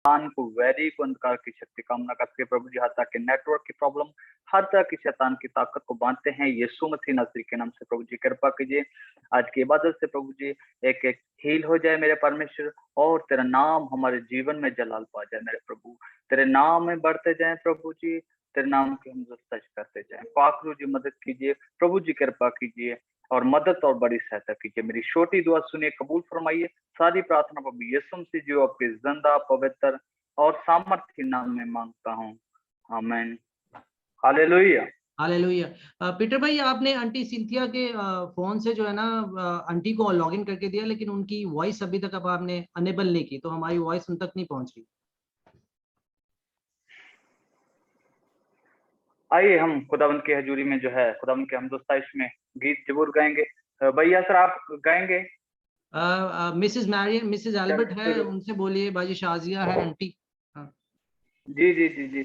शैतान को, वैरी को, अंधकार की शक्ति कामना करके प्रभु जी, हर तरह के नेटवर्क की प्रॉब्लम, हर तरह की शैतान की ताकत को बांधते हैं यीशु मसीह नासरी के नाम से। प्रभु जी कृपा कीजिए, आज की इबादत से प्रभु जी एक एक हील हो जाए मेरे परमेश्वर, और तेरा नाम हमारे जीवन में जलाल पा जाए मेरे प्रभु। तेरे नाम में बढ़ते जाए प्रभु जी, तेरे नाम की हम सच करते जाए। पाखरू जी मदद कीजिए प्रभु जी, कृपा कीजिए और मदद और बड़ी सहायता कीजिए। मेरी छोटी दुआ सुनिए, कबूल फरमाइए। सारी प्रार्थना प्रभु यीशु मसीह जी आपके जिंदा, पवित्र और सामर्थ्य नाम में मांगता हूँ, आमीन, हालेलुया। हालेलुया। पीटर भाई, आपने आंटी सिंथिया के फोन से जो है ना आंटी को लॉगिन करके दिया, लेकिन उनकी वॉइस अभी तक अब आपने अनेबल नहीं की, तो हमारी वॉइस उन तक नहीं पहुंच रही। आइए हम खुदावंत की हजूरी में जो है खुदावंत के हमदोस्ताइश में गीत जरूर गाएंगे। भैया सर आप गाएंगे? मिसेस मैरियन, मिसेस एल्बर्ट है, चलो। उनसे बोलिए। बाजी शाजिया है आंटी। हाँ। जी जी जी जी।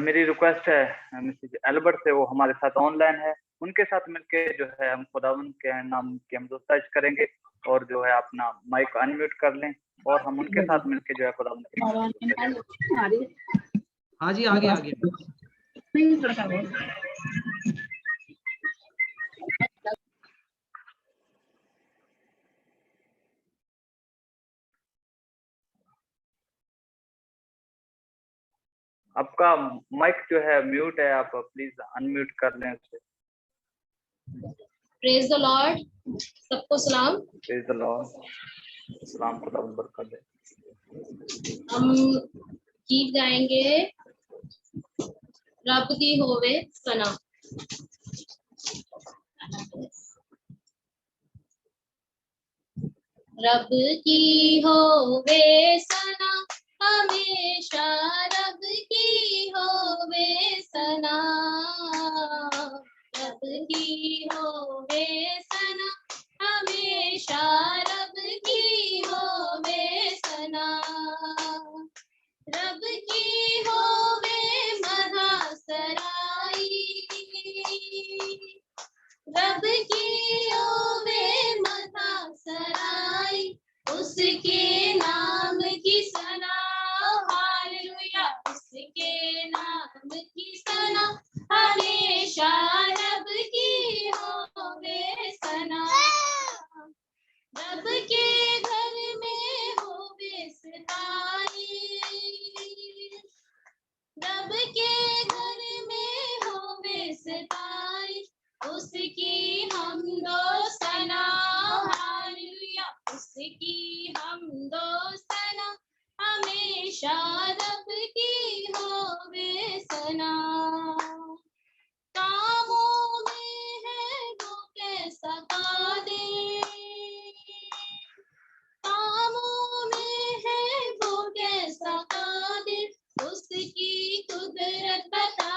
मेरी रिक्वेस्ट है मिसेज एल्बर्ट से, वो हमारे साथ ऑनलाइन है, उनके साथ मिलके जो है हम खुदावंत के नाम की हमदोस्ताइश करेंगे, और जो है अपना माइक अनम्यूट कर लें और हम उनके साथ मिलके जो है खुदावंत की। हाँ जी, आगे आगे। आपका माइक जो है म्यूट है, आप प्लीज अनम्यूट कर लें उसे। प्रेज द लॉर्ड, सबको सलाम। प्रेज द लॉर्ड, सलाम, खुदा बरकत दे। हम गीत गाएंगे रब दी होवे सना। रब की होवे सना, हमेशा रब की होवे सना। रब की होवे सना, हमेशा रब की होवे सना। रब की होवे महासराई, रब की होवे महासराई, उसके नाम की सना। हालेलुया, उसके नाम की सना, हमेशा रब की होवे सना। रब के घर में होवे सताई, रब के घर में होवे सताई, उसकी हमदो सना। हालेलुया, उसकी हमदो सना, हमेशा रब की होवे सना। कामों में है वो कैसा कादिर, कामों में है वो कैसा कादिर, उसकी कुदरत बता।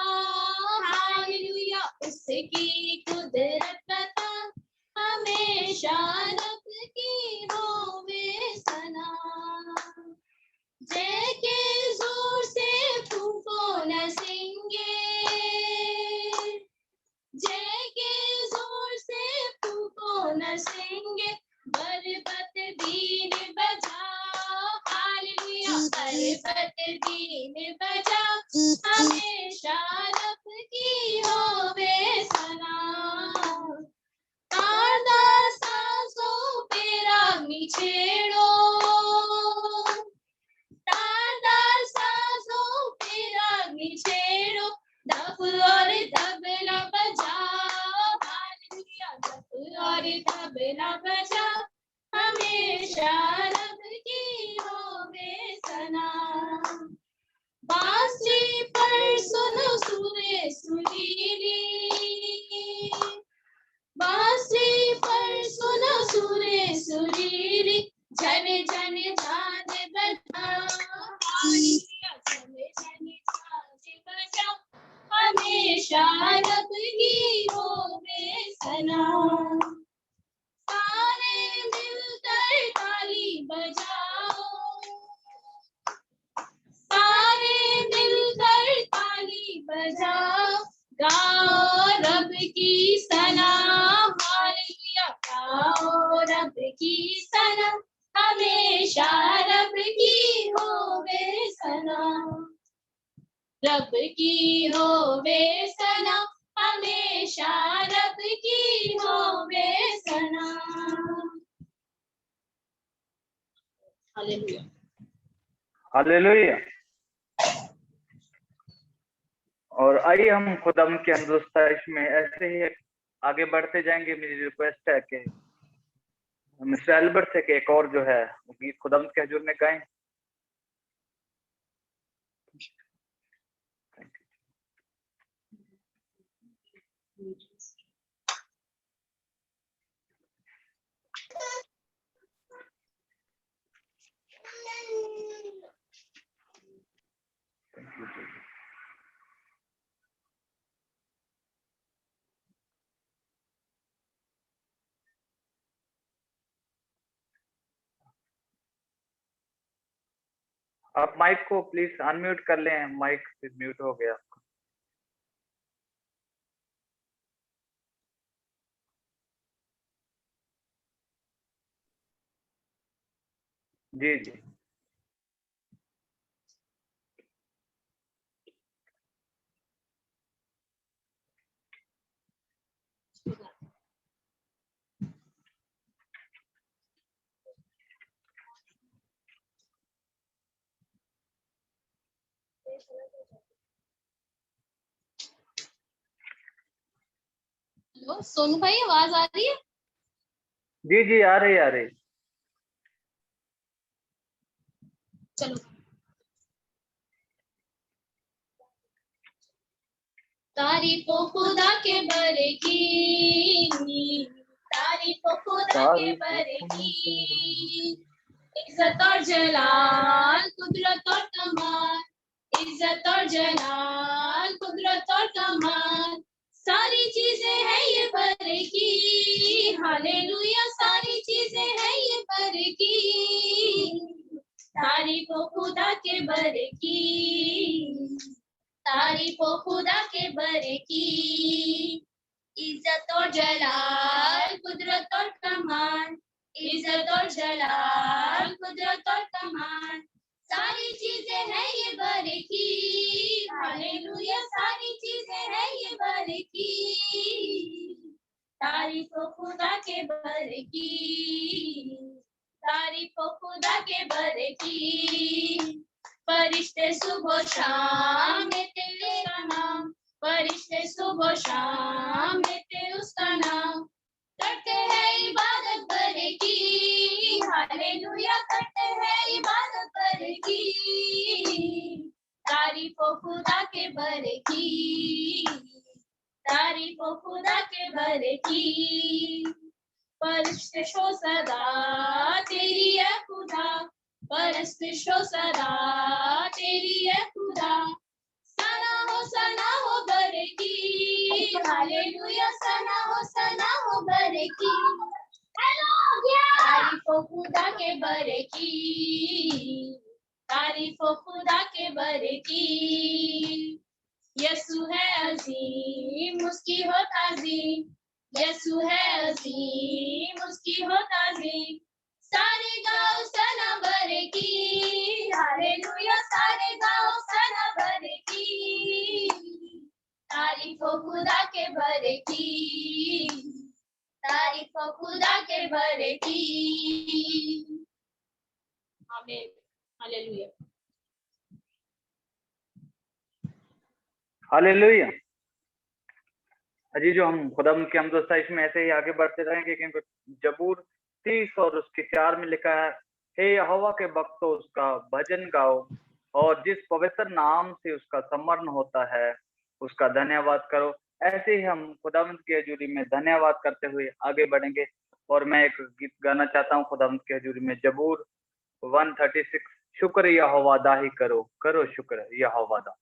हालेलुया, उसकी कुदरत बता, हमेशा रब की होवे सना। जय के जोर से फूंको न सिंगे, जय के जोर से फूंको न सिंगे, बरबत बीन बजा। हालेलुया, बरबत बीन बजा, हमेशा रब की होवे सना। तारदार सांसों पे रागनी छेड़ो, तारदार सांसों पे रागनी छेड़ो, डफ और तबला बजाओ। हालेलुया, डफ और तबला बजाओ, हमेशा रब की होवे सना। बांसुरी पर सुनो सुरे सुरीली, बांसुरी पर सुनो सुरे सुरीली, झन झन झांझ बजाओ। हालेलुया, झन झन झांझ बजाओ, हमेशा रब की होवे सना। सारे मिलकर ताली बजाओ, सारे मिलकर ताली बजाओ, गाओ रब की सना। हालेलुया, गाओ रब की सना, हमेशा रब की होवे रब की होवे सना, हमेशा रब की होवे सना। हालेलुया। हालेलुया। और आइए हम खुदावंद की हमदोस्ताइश में ऐसे ही आगे बढ़ते जाएंगे। मेरी रिक्वेस्ट है कि मिस्टर एल्बर्ट से कि एक और जो है वो गीत खुदावंद के हुजूर में गाएं। आप माइक को प्लीज अनम्यूट कर लें, माइक से म्यूट हो गया आपका। जी जी। हेलो सोनू भाई, आवाज आ रही है? जी जी आ रही आ रही। चलो। तारीफो खुदा के बर की, तारीफो खुदा के बर की, इज्जत और जलाल कुदरत और कमाल, इज्जत और जलाल कुदरत और कमाल, सारी चीजें हैं ये बर की। हालेलुया, सारी चीजें हैं ये बर की। तारीफो खुदा के बर की, तारीफो खुदा के बर की, इज्जत और जलाल कुदरत और कमाल, इज्जत और जलाल कुदरत और कमाल, सारी चीजें हैं ये बर की। हालेलुया, सारी चीजें हैं ये बर की। तारीफो खुदा के बर की, तारीफो खुदा के बर की, फरिश्ते सुबह शाम लेते उसका नाम, फरिश्ते सुबह शाम लेते उसका नाम, करते हैं इबादत बर की। हालेलुया, करते हैं इबादत बर की। तारीफो खुदा के बर की, तारीफो खुदा के बर की, परस्तिशो सदा तेरी है खुदा, परस्तिशो सदा तेरी है खुदा, सना हो बर की। हालेलुया, सना हो बर की। तारीफो खुदा के बर की, तारीफो खुदा के बर की, यसु है अजीम उसकी हो ताजीम, यसु है अजीम उसकी हो ताजीम, सारे गाओ सना बर की। हालेलुया, सारे गाओ सना बर की। तारीफो खुदा के बर की, तारीफो खुदा के बर की। आमीन। हालेलुया। हालेलुया। अजी जो हम खुदावंद की हमदोस्ताइश में ऐसे ही आगे बढ़ते रहेंगे, क्योंकि जबूर 30 और उसके 4 में लिखा है, हे यहोवा के भक्तों उसका भजन गाओ, और जिस पवित्र नाम से उसका सम्मरण होता है उसका धन्यवाद करो। ऐसे ही हम खुदावंद की हजूरी में धन्यवाद करते हुए आगे बढ़ेंगे। और मैं एक गीत गाना चाहता हूँ खुदावंद की हजूरी में, जबूर 136, शुक्र यहोवा दा ही करो, करो शुक्र यहोवा दा।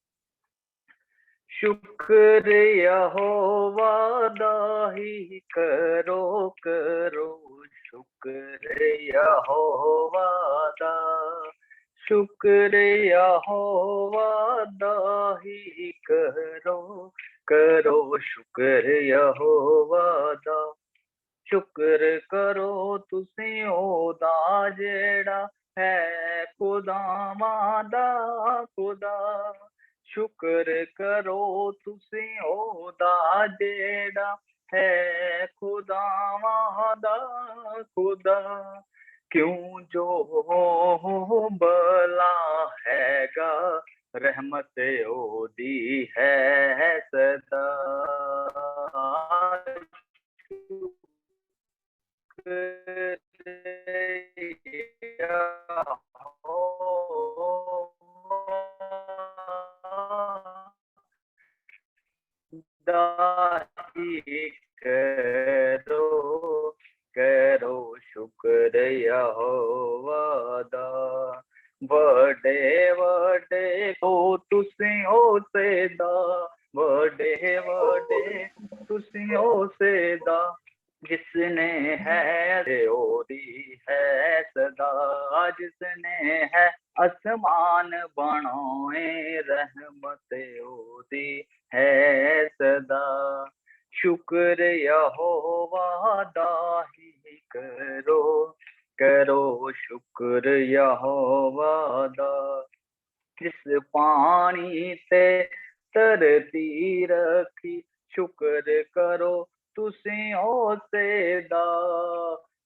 शुक्र यहोवा दा ही करो करो, शुक्र यहोवा दा, शुक्र यहोवा दा ही करो करो, शुक्र यहोवा दा। शुक्र करो तुसी ओदा जेड़ा है खुदावां दा खुदा, शुक्र करो तुसी ओदा जेड़ा है खुदावां दा खुदा, क्यों जो भला हैगा रहमत ओदी है सदा। दाही करो करो शुक्र यहोवा दा, बड़े बड़े को तुसी ओसे दा, बड़े बड़े तुसी ओसे दा, जिसने है ओदी है सदा, जिसने है आसमान बनाए रहमत ओदी है सदा। शुक्र यहोवा दा ही करो करो शुक्र यहोवा दा, जिस पानी ते धरती रखी शुक्र करो तुसी ओसे दा,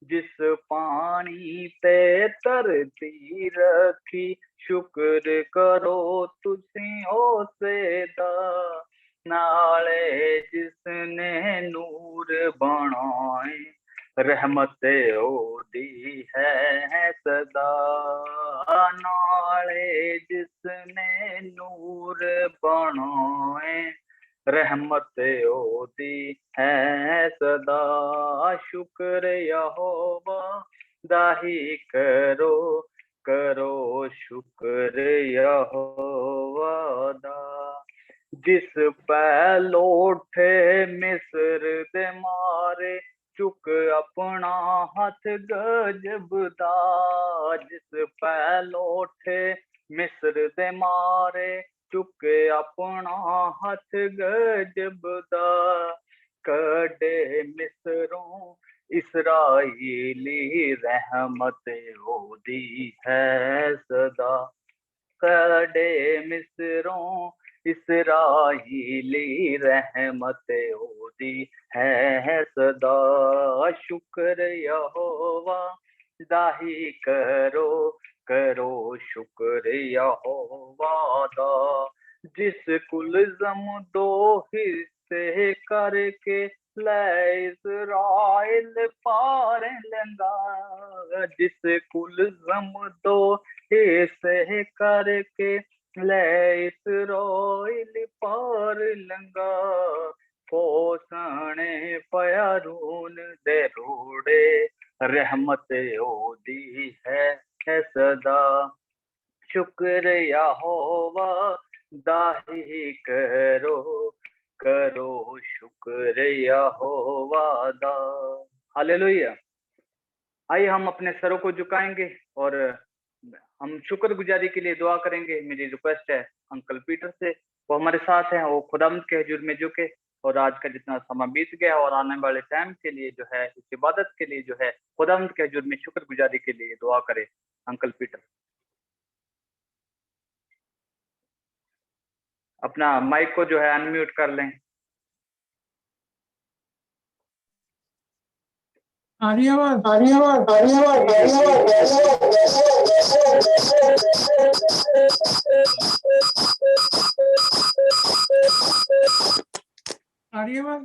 जिस पानी ते धरती रखी शुक्र करो तुसी ओसे दा, नाले जिसने नूर बनाए रहमत ओदी है सदा, नाले जिसने नूर बनाए रहमत ओदी है सदा। शुक्र यहोवा दाही करो करो शुक्र यहोवा दा, जिस पैलोठे मिस्र दे मारे चुक अपना हाथ गजब दा, जिस पैलोठे मिस्र दे मारे चुक अपना हाथ गजब दा, कड़े मिस्रों इसराइली रहमत ओदी है सदा, कड़े मिस्रों इसराइली रहमत ओदी है सदा। शुक्र यहोवा दाही करो करो शुक्र यहोवा दा, जिस कुलज़म दो हिस्से करके ले इस्राएल पार लंघा, जिस कुलज़म दो हिस्से करके ले इस्राएल पार लंघा, पोसने पयारून दे रोड़े रहमत ओदी है सदा। शुक्र यहोवा दाही करो करो शुक्र यहोवा दा। हालेलुया। आइए हम अपने सरों को झुकाएंगे और हम शुक्रगुजारी के लिए दुआ करेंगे। मेरी रिक्वेस्ट है अंकल पीटर से, वो हमारे साथ हैं, वो खुदावंद के हुजूर में झुके और आज का जितना समय बीत गया और आने वाले टाइम के लिए जो है, इस इबादत के लिए जो है, खुदावंद के हुजूर में शुक्रगुजारी के लिए दुआ करें। अंकल पीटर अपना माइक को जो है अनम्यूट कर लें। आर्यवाद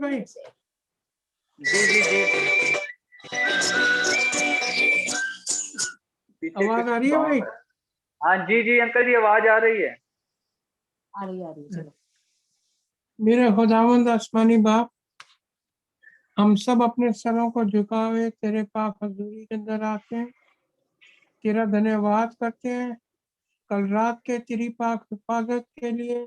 भाई। जी जी जी, आवाज आ रही है भाई? हाँ जी जी अंकल जी, आवाज आ रही है। आ रही चलो। मेरे खुदावंद आसमानी बाप, हम सब अपने सरों को झुकावे तेरे पाक हजूरी के अंदर आते हैं, तेरा धन्यवाद करते हैं कल रात के तेरी पाक हिफाजत के लिए।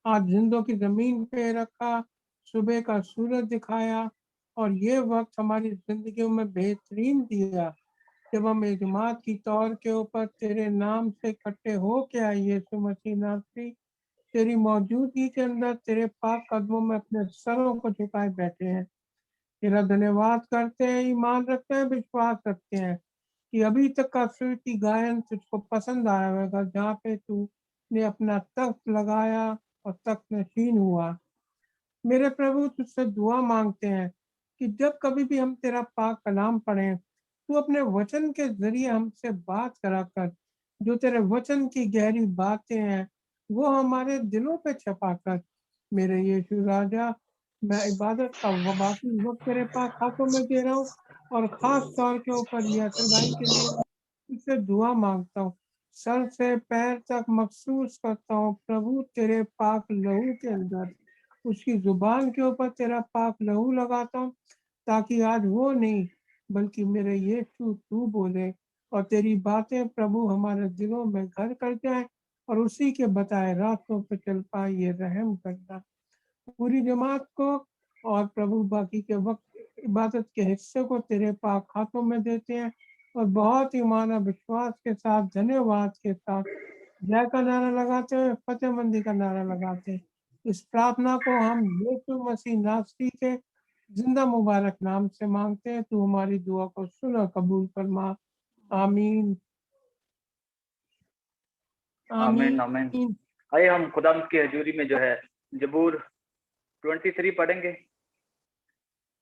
आज जिंदों की जमीन पे रखा, सुबह का सूरज दिखाया और ये वक्त हमारी जिंदगियों में बेहतरीन दिया जब हम इजमात की तौर के ऊपर तेरे नाम से इकट्ठे हो के आए। यीशु मसीह नासरी, तेरी मौजूदगी के अंदर तेरे पाक कदमों में अपने सरों को झुकाए बैठे हैं। तेरा धन्यवाद करते हैं, ईमान रखते हैं, विश्वास रखते हैं कि अभी तक का स्तुति गायन तुझको पसंद आया होगा, जहाँ पे तू ने अपना तख्त लगाया और तख्तनशीन हुआ। मेरे प्रभु, तुझसे दुआ मांगते हैं कि जब कभी भी हम तेरा पाक कलाम पढ़ें, तू अपने वचन के जरिए हमसे बात करा कर। जो तेरे वचन की गहरी बातें हैं वो हमारे दिलों पे छपा कर। मेरे यीशु राजा, मैं इबादत का बाकी वक्त तेरे पास हाथों में दे रहा हूँ और खास तौर के ऊपर यासर भाई के लिए तुझसे दुआ मांगता हूँ। सर से पैर तक मखसूस करता हूँ प्रभु तेरे पाक लहू के अंदर। उसकी जुबान के ऊपर तेरा पाक लहू लगाता हूँ, ताकि आज वो नहीं बल्कि मेरे यीशु तू बोले और तेरी बातें प्रभु हमारे दिलों में घर कर जाए और उसी के बताए रास्तों पर चल पाए। ये रहम करना। पूरी जमात को और प्रभु बाकी के वक्त इबादत के हिस्से को तेरे पाक हाथों में देते हैं और बहुत ही माना विश्वास के साथ, धन्यवाद के साथ जय का नारा लगाते हुए फतेहमंदी का नारा लगाते हैं। इस प्रार्थना को हम यीशु मसीह नासरी के जिंदा मुबारक नाम से मांगते हैं। तू हमारी दुआ को सुन और कबूल फरमा। आमीन आमीन आमीन। आइए हम खुदा की हजूरी में जो है जबूर 23 पढ़ेंगे।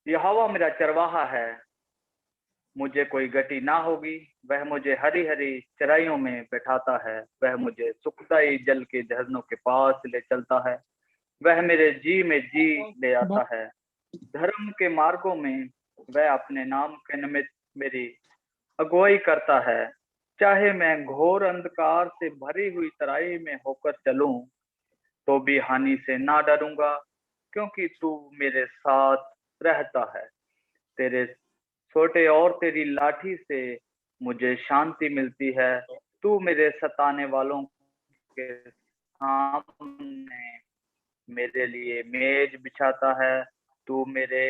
यहोवा मेरा चरवाहा है, मुझे कोई गति ना होगी। वह मुझे हरी हरी चराइयों में बैठाता है, वह मुझे सुखदाई जल के झरनों के पास ले चलता है। वह मेरे जी में जी ले आता है। धर्म के मार्गों में वह अपने नाम के निमित्त मेरी अगुवाई करता है। चाहे मैं घोर अंधकार से भरी हुई तराई में होकर चलूं, तो भी हानि से ना डरूंगा, क्योंकि तू मेरे साथ रहता है। तेरे छोटे और तेरी लाठी से मुझे शांति मिलती है। तू मेरे सताने वालों के सामने मेरे लिए मेज बिछाता है। तू मेरे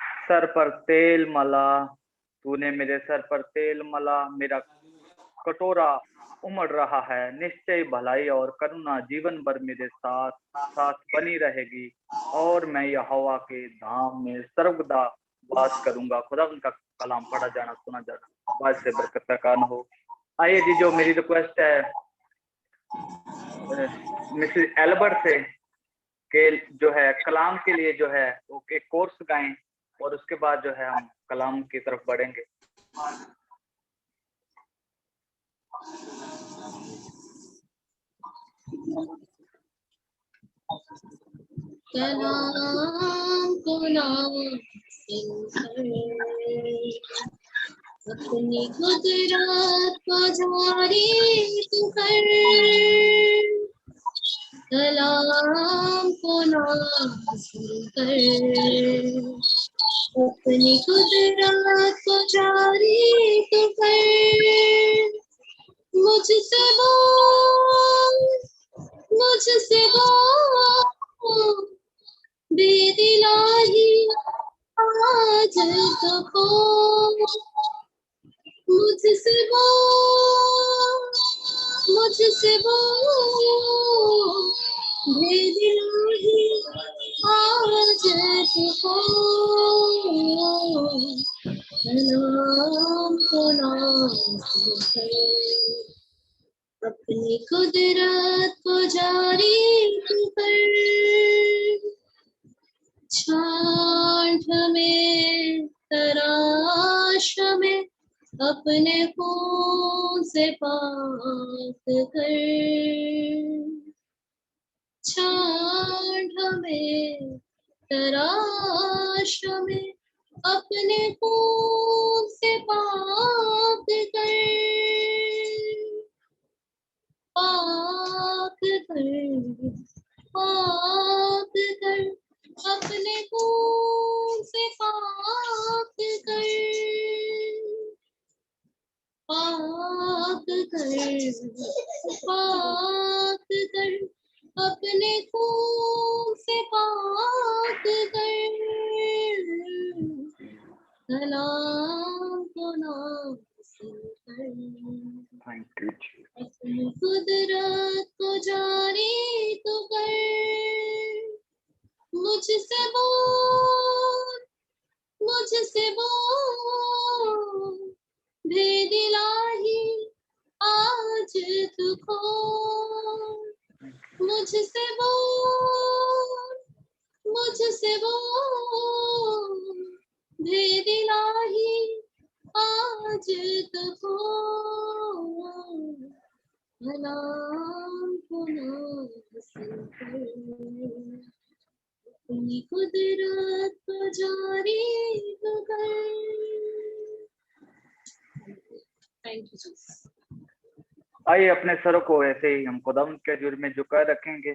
सर पर तेल मला, तूने मेरे सर पर तेल मला। मेरा कटोरा उमड़ रहा है। निश्चय भलाई और करुणा जीवन भर मेरे साथ साथ बनी रहेगी, और मैं यहोवा के धाम में सर्वदा वास करूंगा। खुदा उनका कलाम पढ़ा जाना सुना जाना बात से बरकत का कारण हो। आइए जी, जो मेरी रिक्वेस्ट है मिसेस एल्बर्ट से के जो है कलाम के लिए जो है वो एक कोर्स गाएं, और उसके बाद जो है हम कलाम की तरफ बढ़ेंगे। कलाम को नाम अपनी कुदरत को जारी तू कर। कलाम को नाम सुनकर अपनी कुदरत को जारी तू कर। मुझसे बोल बेदिलाही आज तो खो। मुझसे बोल बेदिलाही आज तो खो। कलाम को नाम सुनकर अपनी कुदरत को जारी तू कर। छांट में तराश में अपने खून से पाक कर। छांट में तराश में अपने खून से पाक कर। पाक कर, पाक कर, अपने खून से पाक कर। पाक कर, पाक कर, अपने खून से पाक कर। कलाम को नाम सुनकर थैंक यू। अपनी कुदरत को जारी तू कर। मुझसे बोल भेदिलाही आज तू खोल। मुझसे वो भेद इलाही आज तक भला अपनी कुदरत को जारी कर। Thank you Jesus. आइए अपने सरों को ऐसे ही हम खुदावंद के हजूर में झुकाए रखेंगे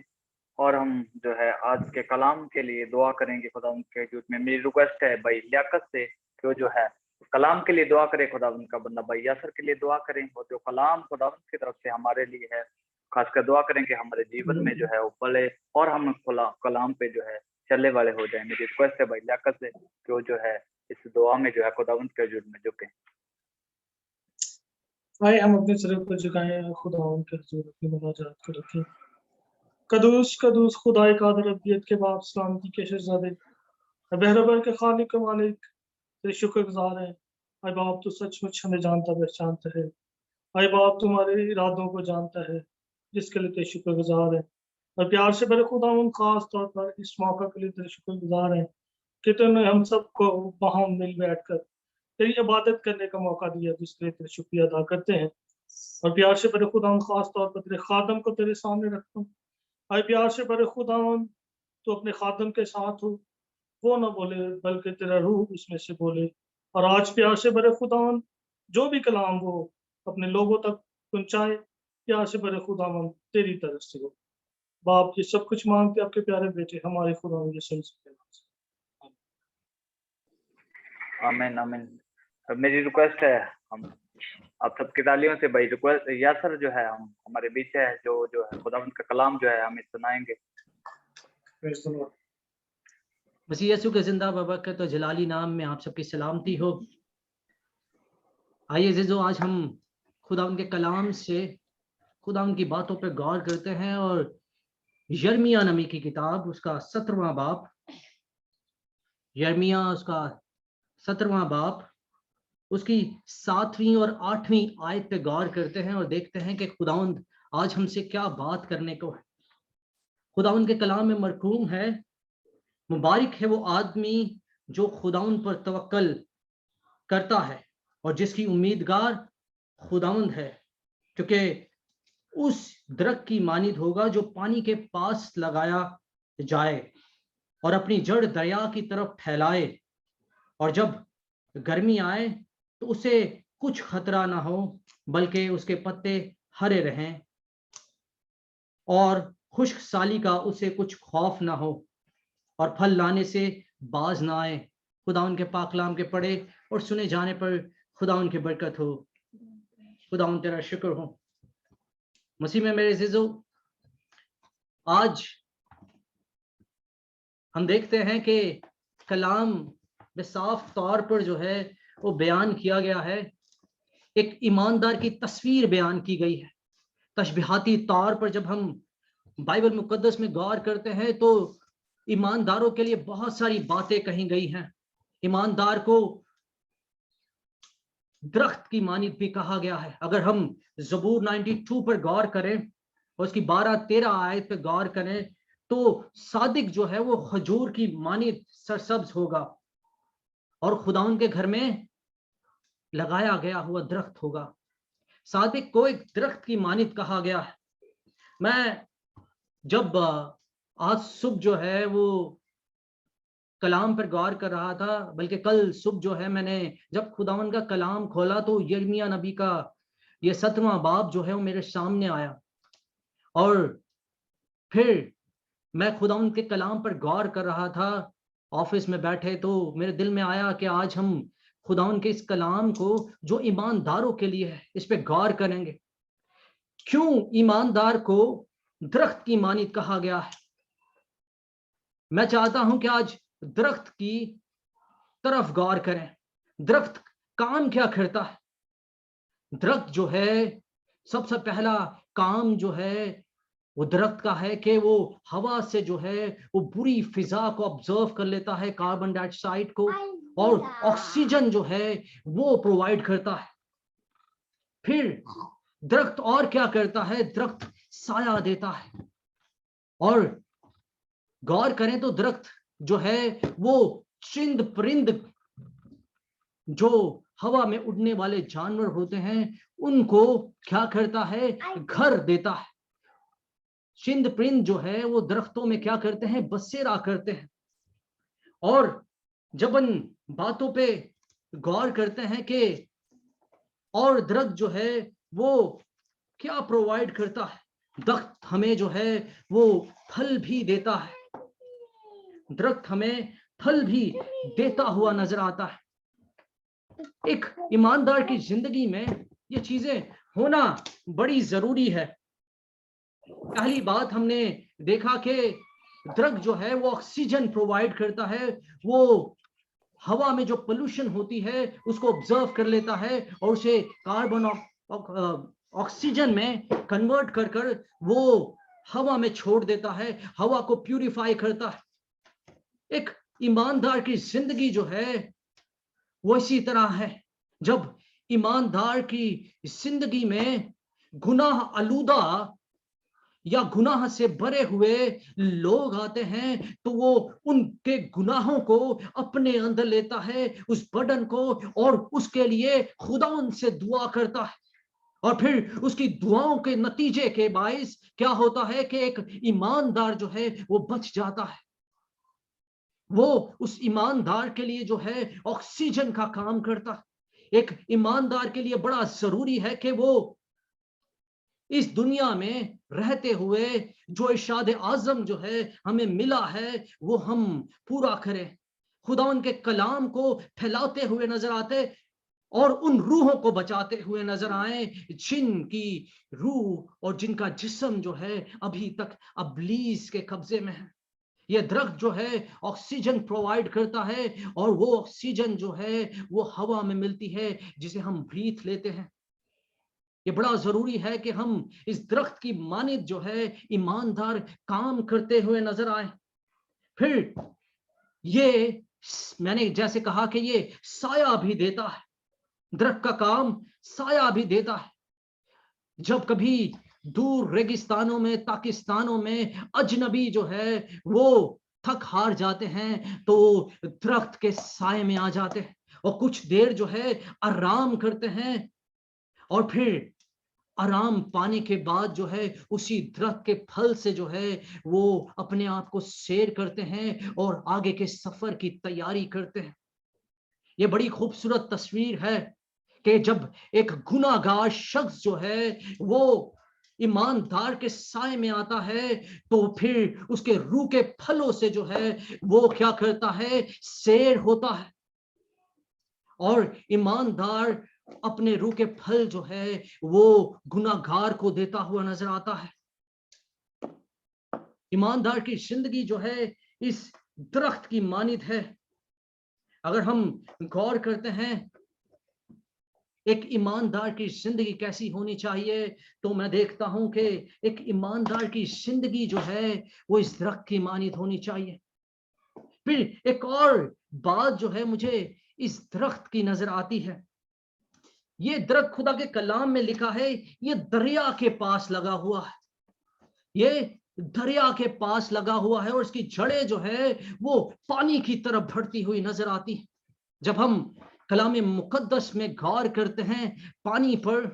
और हम जो है आज के कलाम के लिए दुआ करेंगे खुदावंद के हजूर में। मेरी रिक्वेस्ट है भाई लियाकत से कि वो जो है कलाम के लिए दुआ करे, खुदावंद का बंदा भाई यासर के लिए दुआ करें, और जो कलाम खुदावंद की तरफ से हमारे लिए है खासकर दुआ करें कि हमारे जीवन में जो है वो पले और हम कलाम पे जो है चलने वाले हो जाए। मेरी रिक्वेस्ट है भाई लियाकत से कि वो जो है इस दुआ में जो है खुदावंद के हजूर में झुके। आइए हम अपने सर को झुकाएं और खुदा उनके हुजूर अपनी मुनाजात को रखें। कदूस कदूस खुदाए कादर रब्बियत के बाप सलामती के शहजादे बहरबर के खालिक मालिक तेरे शुक्रगुजार हैं। आए बाप तू सचमुच हमें जानता पहचानता है। आए बाप तुम्हारे इरादों को जानता है जिसके लिए तेरे शुक्रगुजार है। और प्यार से बड़े खुदा उन खास तौर पर इस मौका के लिए तेरे शुक्रगुजार हैं कि तूने हम सबको वहां मिल बैठकर तेरी इबादत करने का मौका दिया, जिसके लिए तेरा शुक्रिया अदा करते हैं। और प्यार से बड़े खुदा खास तौर पर तेरे खादम को तेरे सामने रखता हूँ। आए प्यार से बड़े खुदा तो अपने खादम के साथ हो, वो ना बोले बल्कि तेरा रूह उसमें से बोले। और आज प्यार से बड़े खुदा जो भी कलाम वो अपने लोगों तक पहुंचाए, प्यार से बड़े खुदा तेरी तरफ से हो। बाप ये सब कुछ मांगते आपके प्यारे बेटे हमारे खुदा यीशु मसीह। आमीन आमीन। मेरी रिक्वेस्ट है हम आप सबकी तालियों से भाई रिक्वेस्ट यासर जो है हम हमारे बीच है जो है खुदावंद का कलाम जो है हमें सुनाएंगे। मसीह यीशु के जिंदा बबरकत तो जलाली नाम में आप सबकी सलामती हो। आइए अज़ीज़ो आज हम खुदावंद के कलाम से खुदावंद की बातों पर गौर करते हैं और यिर्मयाह नबी की किताब उसका 17वां बाब, यिर्मयाह उसका 17वां बाब उसकी 7वीं और 8वीं आयत पे गौर करते हैं और देखते हैं कि खुदावंद आज हमसे क्या बात करने को है। खुदावंद के कलाम में मरकूम है, मुबारक है वो आदमी जो खुदावंद पर तवक्कल करता है और जिसकी उम्मीदगार खुदावंद है, क्योंकि उस दरख्त की मानिद होगा जो पानी के पास लगाया जाए और अपनी जड़ दरिया की तरफ फैलाए, और जब गर्मी आए तो उसे कुछ खतरा ना हो बल्कि उसके पत्ते हरे रहें और खुश्क साली का उसे कुछ खौफ ना हो और फल लाने से बाज ना आए। खुदा उनके पाकलाम के पढ़े और सुने जाने पर खुदा उनकी बरकत हो। खुदा उन तेरा शुक्र हो। मसीह में मेरे अज़ीज़ो, आज हम देखते हैं कि कलाम में साफ तौर पर जो है वो बयान किया गया है, एक ईमानदार की तस्वीर बयान की गई है। तशबीहाती तौर पर जब हम बाइबल मुकद्दस में गौर करते हैं तो ईमानदारों के लिए बहुत सारी बातें कही गई हैं। ईमानदार को दरख्त की मानिद भी कहा गया है। अगर हम ज़बूर 92 पर गौर करें और उसकी 12-13 आयत पर गौर करें तो सादिक जो है वो खजूर की मानिद सरसब्ज होगा और खुदाउन के घर में लगाया गया हुआ दरख्त होगा। सादिक को एक दरख्त की मानिद कहा गया है। मैं जब आज सुबह जो है वो कलाम पर गौर कर रहा था, बल्कि कल सुबह जो है मैंने जब खुदावन का कलाम खोला तो यिर्मयाह नबी का ये 17वां बाब जो है वो मेरे सामने आया और फिर मैं खुदावन के कलाम पर गौर कर रहा था ऑफिस में बैठे, तो मेरे दिल में आया कि आज हम खुदावन के इस कलाम को जो ईमानदारों के लिए है इस पे गौर करेंगे। क्यों ईमानदार को दरख्त की मानिद कहा गया है? मैं चाहता हूं कि आज दरख्त की तरफ गौर करें। दरख्त काम क्या करता है? दरख्त जो है सबसे पहला काम जो है वो दरख्त का है कि वो हवा से जो है वो बुरी फिजा को ऑब्जर्व कर लेता है, कार्बन डाइऑक्साइड को, और ऑक्सीजन जो है वो प्रोवाइड करता है। फिर दरख्त और क्या करता है? दरख्त साया देता है। और गौर करें तो दरख्त जो है वो चिंद परिंद जो हवा में उड़ने वाले जानवर होते हैं उनको क्या करता है, घर देता है। चिंद परिंद जो है वो दरख्तों में क्या करते हैं, बसेरा करते हैं। और जब इन बातों पे गौर करते हैं कि और दरख्त जो है वो क्या प्रोवाइड करता है, दरख्त हमें जो है वो फल भी देता है, दरख्त हमें फल भी देता हुआ नजर आता है। एक ईमानदार की जिंदगी में ये चीजें होना बड़ी जरूरी है। पहली बात हमने देखा कि दरख्त जो है वो ऑक्सीजन प्रोवाइड करता है, वो हवा में जो पोल्यूशन होती है उसको ऑब्जर्व कर लेता है और उसे कार्बन ऑक्सीजन में कन्वर्ट कर कर वो हवा में छोड़ देता है, हवा को प्यूरिफाई करता है। एक ईमानदार की जिंदगी जो है वो इसी तरह है। जब ईमानदार की जिंदगी में गुनाह आलूदा या गुनाह से भरे हुए लोग आते हैं तो वो उनके गुनाहों को अपने अंदर लेता है, उस बर्डन को, और उसके लिए खुदा उनसे दुआ करता है। और फिर उसकी दुआओं के नतीजे के बाइस क्या होता है कि एक ईमानदार जो है वो बच जाता है। वो उस ईमानदार के लिए जो है ऑक्सीजन का काम करता है। एक ईमानदार के लिए बड़ा जरूरी है कि वो इस दुनिया में रहते हुए जो इरशाद आजम जो है हमें मिला है वो हम पूरा करें। खुदा उनके कलाम को फैलाते हुए नजर आते और उन रूहों को बचाते हुए नजर आए जिनकी रूह और जिनका जिस्म जो है अभी तक अबलीस के कब्जे में है। ये दरख्त जो है ऑक्सीजन प्रोवाइड करता है और वो ऑक्सीजन जो है वो हवा में मिलती है जिसे हम ब्रीथ लेते हैं। ये बड़ा जरूरी है कि हम इस दरख्त की मानित जो है ईमानदार काम करते हुए नजर आए। फिर ये मैंने जैसे कहा कि ये साया भी देता है, दरख्त का काम साया भी देता है। जब कभी दूर रेगिस्तानों में, पाकिस्तानों में अजनबी जो है वो थक हार जाते हैं तो दरख्त के साए में आ जाते हैं और कुछ देर जो है आराम करते हैं और फिर आराम पाने के बाद जो है उसी दरख्त के फल से जो है वो अपने आप को सैर करते हैं और आगे के सफर की तैयारी करते हैं। ये बड़ी खूबसूरत तस्वीर है कि जब एक गुनाहगार शख्स जो है वो ईमानदार के साए में आता है तो फिर उसके रूह के फलों से जो है वो क्या करता है, सैर होता है। और ईमानदार अपने रूह के फल जो है वो गुनाहगार को देता हुआ नजर आता है। ईमानदार की जिंदगी जो है इस दरख्त की मानित है। अगर हम गौर करते हैं एक ईमानदार की जिंदगी कैसी होनी चाहिए तो मैं देखता हूं कि एक ईमानदार की जिंदगी जो है वो इस दरख्त की मानित होनी चाहिए। फिर एक और बात जो है मुझे इस दरख्त की नजर आती है। ये दरख्त खुदा के कलाम में लिखा है ये दरिया के पास लगा हुआ है, ये दरिया के पास लगा हुआ है और इसकी जड़ें जो है वो पानी की तरफ बढ़ती हुई नजर आती है। जब हम कलाम मुकद्दस में गौर करते हैं पानी पर,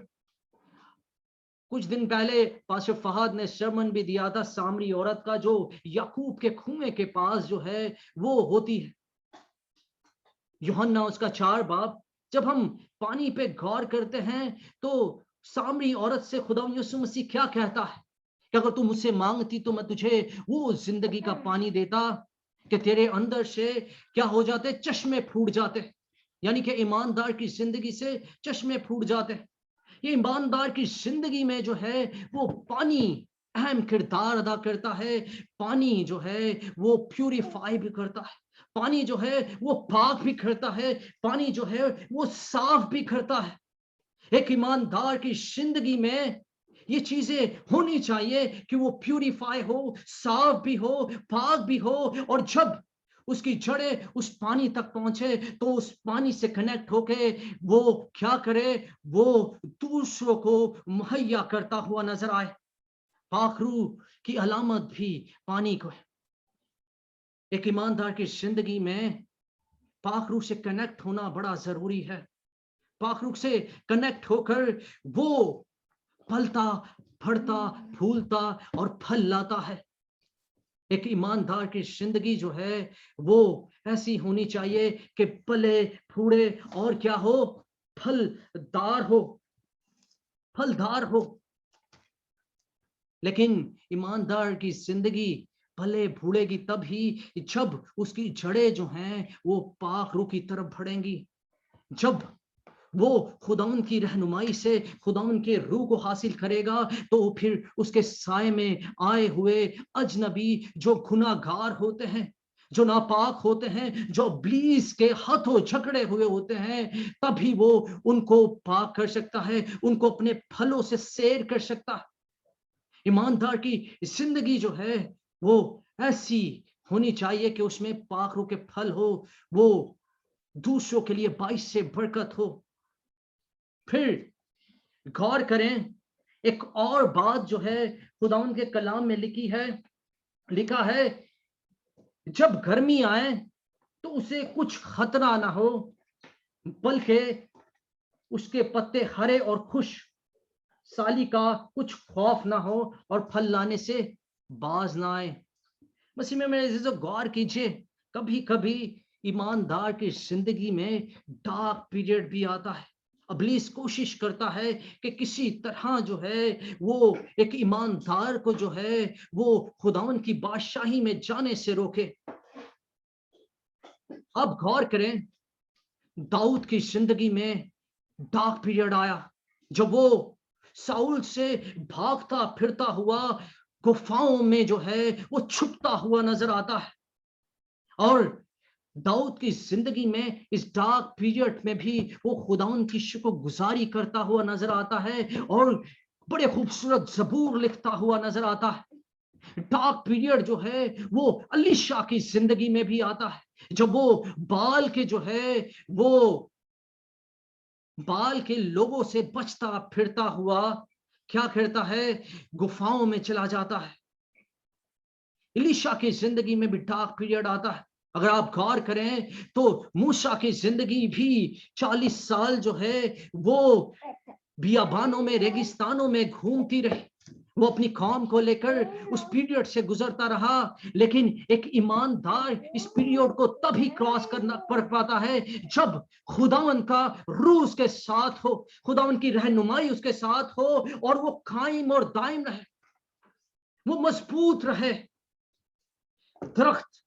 कुछ दिन पहले पास्टर फहद ने सरमन भी दिया था सामरी औरत का जो याकूब के कुएं के पास जो है वो होती है, यूहन्ना उसका 4 बाब। जब हम पानी पे गौर करते हैं तो सामरी औरत से खुदा यीशु मसीह क्या कहता है कि अगर तू मुझसे मांगती तो मैं तुझे वो जिंदगी का पानी देता कि तेरे अंदर से क्या हो जाते, चश्मे फूट जाते। यानी कि ईमानदार की जिंदगी से चश्मे फूट जाते। ये ईमानदार की जिंदगी में जो है वो पानी अहम किरदार अदा करता है। पानी जो है वो प्यूरिफाई भी करता है, पानी जो है वो पाक भी करता है, पानी जो है वो साफ भी करता है। एक ईमानदार की जिंदगी में ये चीजें होनी चाहिए कि वो प्यूरिफाई हो, साफ भी हो, पाक भी हो, और जब उसकी जड़ें उस पानी तक पहुंचे तो उस पानी से कनेक्ट होके वो क्या करे, वो दूसरों को मुहैया करता हुआ नजर आए। पाक रूह की अलामत भी पानी को है। एक ईमानदार की जिंदगी में पाक रूह से कनेक्ट होना बड़ा जरूरी है। पाक रूह से कनेक्ट होकर वो फलता, फड़ता, फूलता और फल लाता है। एक ईमानदार की जिंदगी जो है वो ऐसी होनी चाहिए कि पले फूड़े और क्या हो, फलदार हो, फलदार हो। लेकिन ईमानदार की जिंदगी पले फूलेगी तभी जब उसकी जड़ें जो हैं वो पाक रूह की तरफ बढ़ेंगी, जब वो खुदावन की रहनुमाई से खुदावन के रूह को हासिल करेगा, तो फिर उसके साए में आए हुए अजनबी जो गुनाहगार होते हैं, जो नापाक होते हैं, जो इब्लीस के हाथों जकड़े हुए होते हैं, तभी वो उनको पाक कर सकता है, उनको अपने फलों से सैर कर सकता है। ईमानदार की जिंदगी जो है वो ऐसी होनी चाहिए कि उसमें पाक रूह के फल हो, वो दूसरों के लिए बाइस से बरकत हो। फिर गौर करें, एक और बात जो है खुदावन के कलाम में लिखा है, जब गर्मी आए तो उसे कुछ खतरा ना हो, बल्कि उसके पत्ते हरे और खुश साली का कुछ खौफ ना हो और फल लाने से बाज ना आए। मसीह में मेरे अजीजों, गौर कीजिए, कभी कभी ईमानदार की जिंदगी में डार्क पीरियड भी आता है। इब्लीस कोशिश करता है कि किसी तरह जो है वो एक ईमानदार को जो है वो खुदावन की बादशाही में जाने से रोके। अब गौर करें, दाऊद की जिंदगी में डार्क पीरियड आया जब वो साउल से भागता फिरता हुआ गुफाओं में जो है वो छुपता हुआ नजर आता है। और दाऊद की जिंदगी में इस डार्क पीरियड में भी वो खुदावन की शुक्रगुजारी करता हुआ नजर आता है और बड़े खूबसूरत ज़बूर लिखता हुआ नजर आता है। डार्क पीरियड जो है वो अलीशा की जिंदगी में भी आता है, जब वो बाल के जो है वो बाल के लोगों से बचता फिरता हुआ क्या करता है, गुफाओं में चला जाता है। एलीशा की जिंदगी में भी डार्क पीरियड आता है। अगर आप गौर करें तो मूसा की जिंदगी भी 40 साल जो है वो बियाबानों में, रेगिस्तानों में घूमती रही। वो अपनी कौम को लेकर उस पीरियड से गुजरता रहा, लेकिन एक ईमानदार इस पीरियड को तभी क्रॉस करना पड़ पाता है जब खुदावन का रूह उसके साथ हो, खुदावन की रहनुमाई उसके साथ हो और वो कायम और दायम रहे, वो मजबूत रहे। दरख्त,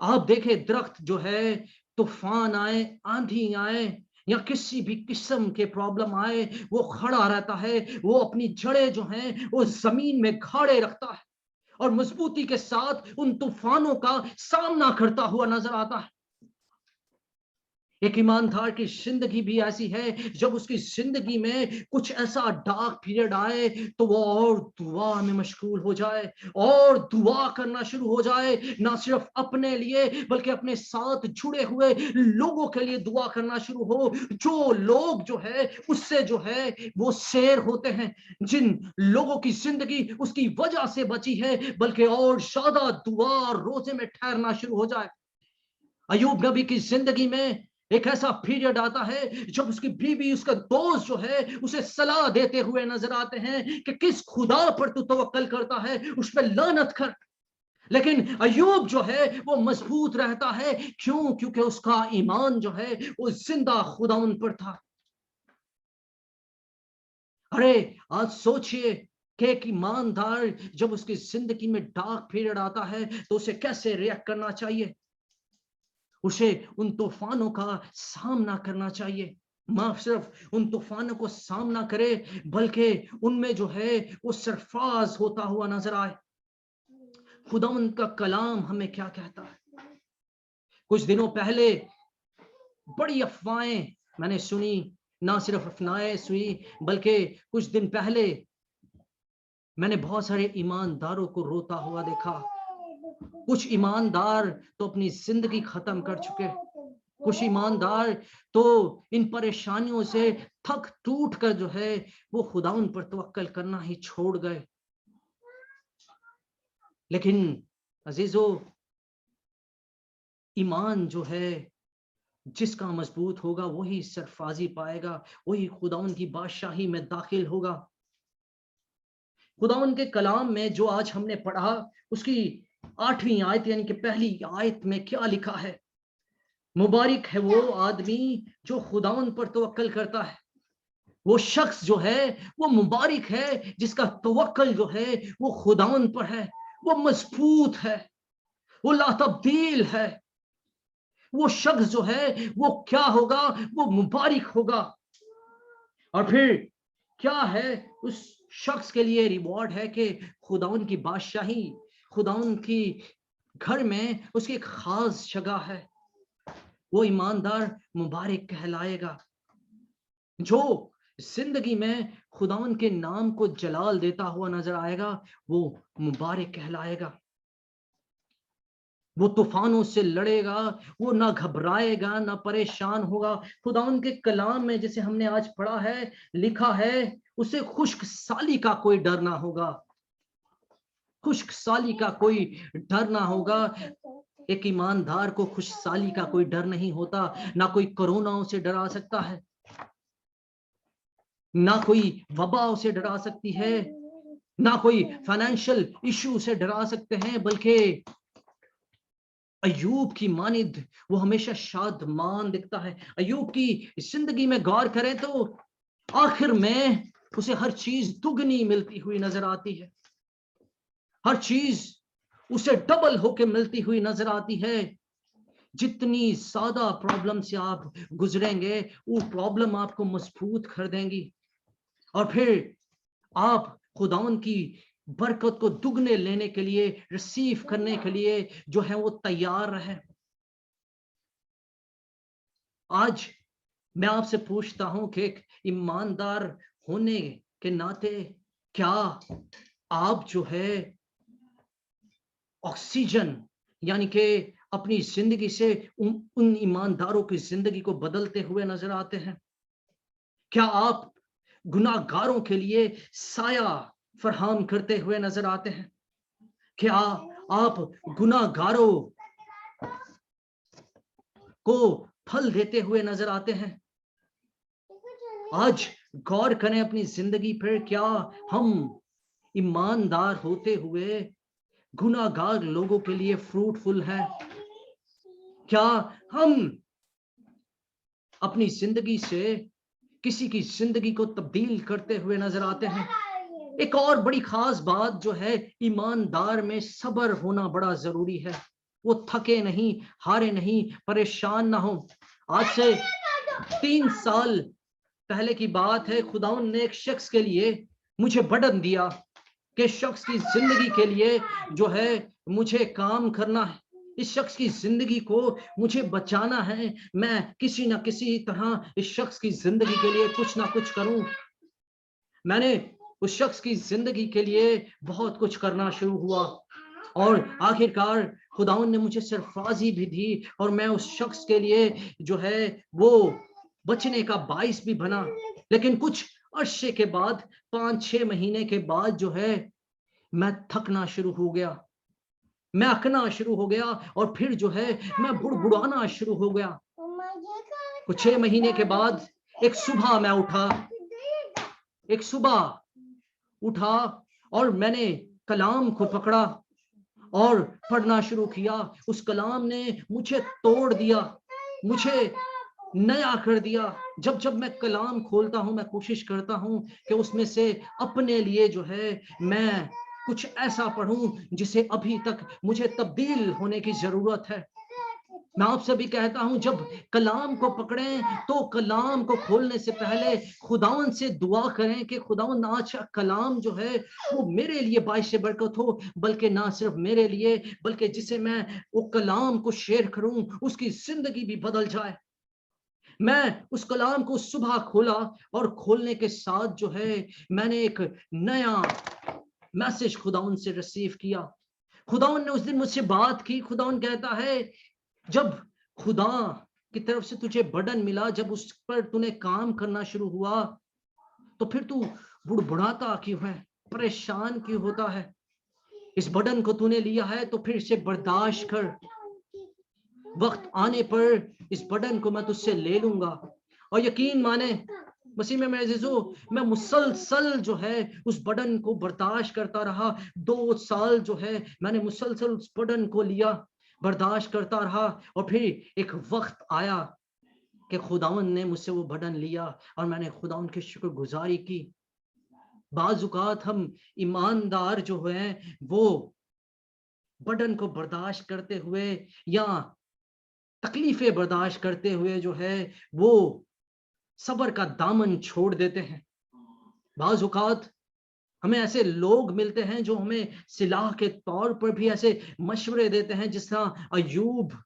आप देखें, दरख्त जो है तूफान आए, आंधी आए या किसी भी किस्म के प्रॉब्लम आए, वो खड़ा रहता है, वो अपनी जड़ें जो हैं वो जमीन में गाड़े रखता है और मजबूती के साथ उन तूफानों का सामना करता हुआ नजर आता है। एक ईमानदार की जिंदगी भी ऐसी है, जब उसकी जिंदगी में कुछ ऐसा डार्क पीरियड आए तो वो और दुआ में मशगूल हो जाए और दुआ करना शुरू हो जाए, ना सिर्फ अपने लिए बल्कि अपने साथ जुड़े हुए लोगों के लिए दुआ करना शुरू हो, जो लोग जो है उससे जो है वो शेर होते हैं, जिन लोगों की जिंदगी उसकी वजह से बची है, बल्कि और ज्यादा दुआ और रोजे में ठहरना शुरू हो जाए। अयूब नबी की जिंदगी में एक ऐसा पीरियड आता है जब उसकी बीवी, उसका दोस्त जो है उसे सलाह देते हुए नजर आते हैं कि किस खुदा पर तू तवक्कल करता है उस पर लानत कर। लेकिन अयूब जो है वो मजबूत रहता है, क्यों? क्योंकि उसका ईमान जो है वो जिंदा खुदावन पर था। अरे आज सोचिए कि एक ईमानदार जब उसकी जिंदगी में डार्क पीरियड आता है तो उसे कैसे रिएक्ट करना चाहिए। उसे उन तूफानों का सामना करना चाहिए, माफ सिर्फ उन तूफानों को सामना करे बल्कि उनमें जो है वो सरफराज होता हुआ नजर आए। खुदावंद का कलाम हमें क्या कहता है? कुछ दिनों पहले बड़ी अफवाहें मैंने सुनी, ना सिर्फ अफवाहें सुनी बल्कि कुछ दिन पहले मैंने बहुत सारे ईमानदारों को रोता हुआ देखा। कुछ ईमानदार तो अपनी जिंदगी खत्म कर चुके, कुछ ईमानदार तो इन परेशानियों से थक टूट कर जो है वो खुदाउन पर तवक्कल करना ही छोड़ गए। लेकिन अजीजो, ईमान जो है जिसका मजबूत होगा वही सरफराजी पाएगा, वही खुदावन की बादशाही में दाखिल होगा। खुदावन के कलाम में जो आज हमने पढ़ा, उसकी 8वीं आयत यानी कि पहली आयत में क्या लिखा है? मुबारक है वो आदमी जो खुदावन पर तवक्कल करता है। वो शख्स जो है वो मुबारक है जिसका तवक्कल जो है वो खुदावन पर है, वो मजबूत है, वो लातब्दील है। वो शख्स जो है वो क्या होगा? वो मुबारक होगा। और फिर क्या है उस शख्स के लिए? रिवॉर्ड है कि खुदावन की बादशाही, खुदावन की घर में उसकी एक खास जगह है। वो ईमानदार मुबारक कहलाएगा। जो जिंदगी में खुदावन के नाम को जलाल देता हुआ नजर आएगा, वो मुबारक कहलाएगा। वो तूफानों से लड़ेगा, वो ना घबराएगा, ना परेशान होगा। खुदावन के कलाम में जैसे हमने आज पढ़ा है, लिखा है, उसे खुश्क साली का कोई डर ना होगा। खुश्क साली का कोई डर ना होगा। एक ईमानदार को खुश साली का कोई डर नहीं होता। ना कोई कोरोना उसे डरा सकता है, ना कोई वबा उसे डरा सकती है, ना कोई फाइनेंशियल इशू उसे डरा सकते हैं, बल्कि अयूब की मानिद वो हमेशा शादमान दिखता है। अयूब की जिंदगी में गौर करें तो आखिर में उसे हर चीज दुगनी मिलती हुई नजर आती है। हर चीज उसे डबल होके मिलती हुई नजर आती है। जितनी ज्यादा प्रॉब्लम से आप गुजरेंगे, वो प्रॉब्लम आपको मजबूत कर देंगी और फिर आप खुदावन की बरकत को दुगने लेने के लिए, रिसीव करने के लिए जो है वो तैयार रहे। आज मैं आपसे पूछता हूं कि एक ईमानदार होने के नाते क्या आप जो है ऑक्सीजन यानी कि अपनी जिंदगी से उन ईमानदारों की जिंदगी को बदलते हुए नजर आते हैं? क्या आप गुनाहगारों के लिए साया फरहम करते हुए नजर आते हैं? क्या आप गुनाहगारों को फल देते हुए नजर आते हैं? आज गौर करें अपनी जिंदगी पर, क्या हम ईमानदार होते हुए गुनाहगार लोगों के लिए फ्रूटफुल है? क्या हम अपनी जिंदगी से किसी की जिंदगी को तब्दील करते हुए नजर आते हैं? एक और बड़ी खास बात जो है, ईमानदार में सब्र होना बड़ा जरूरी है। वो थके नहीं, हारे नहीं, परेशान ना हो। आज से 3 साल पहले की बात है, खुदावन ने एक शख्स के लिए मुझे बर्डन दिया कि शख्स की जिंदगी के लिए जो है मुझे काम करना है, इस शख्स की जिंदगी को मुझे बचाना है। मैं किसी ना किसी तरह इस शख्स की जिंदगी के लिए कुछ ना कुछ करूं। मैंने उस शख्स की जिंदगी के लिए बहुत कुछ करना शुरू हुआ और आखिरकार खुदावन ने मुझे सरफराजी भी दी और मैं उस शख्स के लिए जो है वो बचने का बाइस भी बना। लेकिन कुछ अरसे के बाद, 5-6 महीने के बाद जो है मैं थकना शुरू हो गया, मैं अकना शुरू हो गया और फिर जो है मैं बुड़बुड़ाना शुरू हो गया। कुछ 6 महीने के बाद एक सुबह मैं उठा और मैंने कलाम को पकड़ा और पढ़ना शुरू किया। उस कलाम ने मुझे तोड़ दिया, मुझे नया कर दिया। जब जब मैं कलाम खोलता हूं, मैं कोशिश करता हूं कि उसमें से अपने लिए जो है मैं कुछ ऐसा पढ़ूं जिसे अभी तक मुझे तब्दील होने की जरूरत है। मैं आपसे भी कहता हूं, जब कलाम को पकड़ें तो कलाम को खोलने से पहले खुदावन से दुआ करें कि खुदावन आज कलाम जो है वो मेरे लिए बाइश बरकत हो, बल्कि ना सिर्फ मेरे लिए बल्कि जिसे मैं वो कलाम को शेयर करूं उसकी जिंदगी भी बदल जाए। मैं उस कलाम को सुबह खोला और खोलने के साथ जो है मैंने एक नया मैसेज खुदावन से रिसीव किया। खुदावन ने उस दिन मुझसे बात की। खुदावन कहता है, जब खुदा की तरफ से तुझे बर्डन मिला, जब उस पर तूने काम करना शुरू हुआ, तो फिर तू बुड़बुड़ाता क्यों है, परेशान क्यों होता है? इस बर्डन को तूने लिया है तो फिर इसे बर्दाश्त कर, वक्त आने पर इस बर्डन को मैं तुझसे ले लूंगा। और यकीन माने मसीह में मेरे अजीजों, मैं मुसलसल जो है उस बर्डन को बर्दाश्त करता रहा। 2 साल जो है मैंने मुसलसल उस बर्डन को लिया, बर्दाश्त करता रहा। और फिर एक वक्त आया कि खुदावंद ने मुझसे वो बर्डन लिया और मैंने खुदावंद की शुक्रगुजारी की। बाज़ औक़ात हम ईमानदार जो हैं वो बर्डन को बर्दाश्त करते हुए या तकलीफें बर्दाश्त करते हुए जो है वो सब्र का दामन छोड़ देते हैं। बाज़ औक़ात हमें ऐसे लोग मिलते हैं जो हमें सिलाह के तौर पर भी ऐसे मशवरे देते हैं, जिस तरह अय्यूब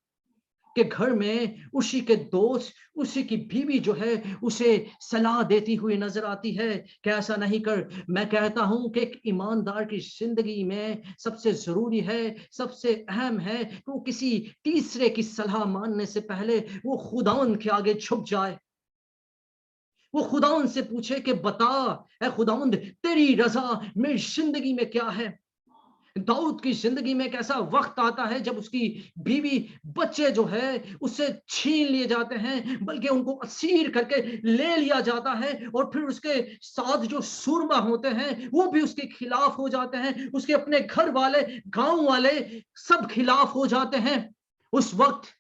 के घर में उसी के दोस्त, उसी की बीवी जो है उसे सलाह देती हुई नजर आती है कि ऐसा नहीं कर। मैं कहता हूं कि एक ईमानदार की जिंदगी में सबसे जरूरी है, सबसे अहम है कि वो किसी तीसरे की सलाह मानने से पहले वो खुदावंद के आगे झुक जाए, वो खुदावंद से पूछे कि बता ऐ खुदावंद तेरी रजा मेरी जिंदगी में क्या है। दाऊद की जिंदगी में एक ऐसा वक्त आता है जब उसकी बीवी बच्चे जो है उससे छीन लिए जाते हैं, बल्कि उनको असीर करके ले लिया जाता है। और फिर उसके साथ जो सूरमा होते हैं वो भी उसके खिलाफ हो जाते हैं, उसके अपने घर वाले, गांव वाले सब खिलाफ हो जाते हैं। उस वक्त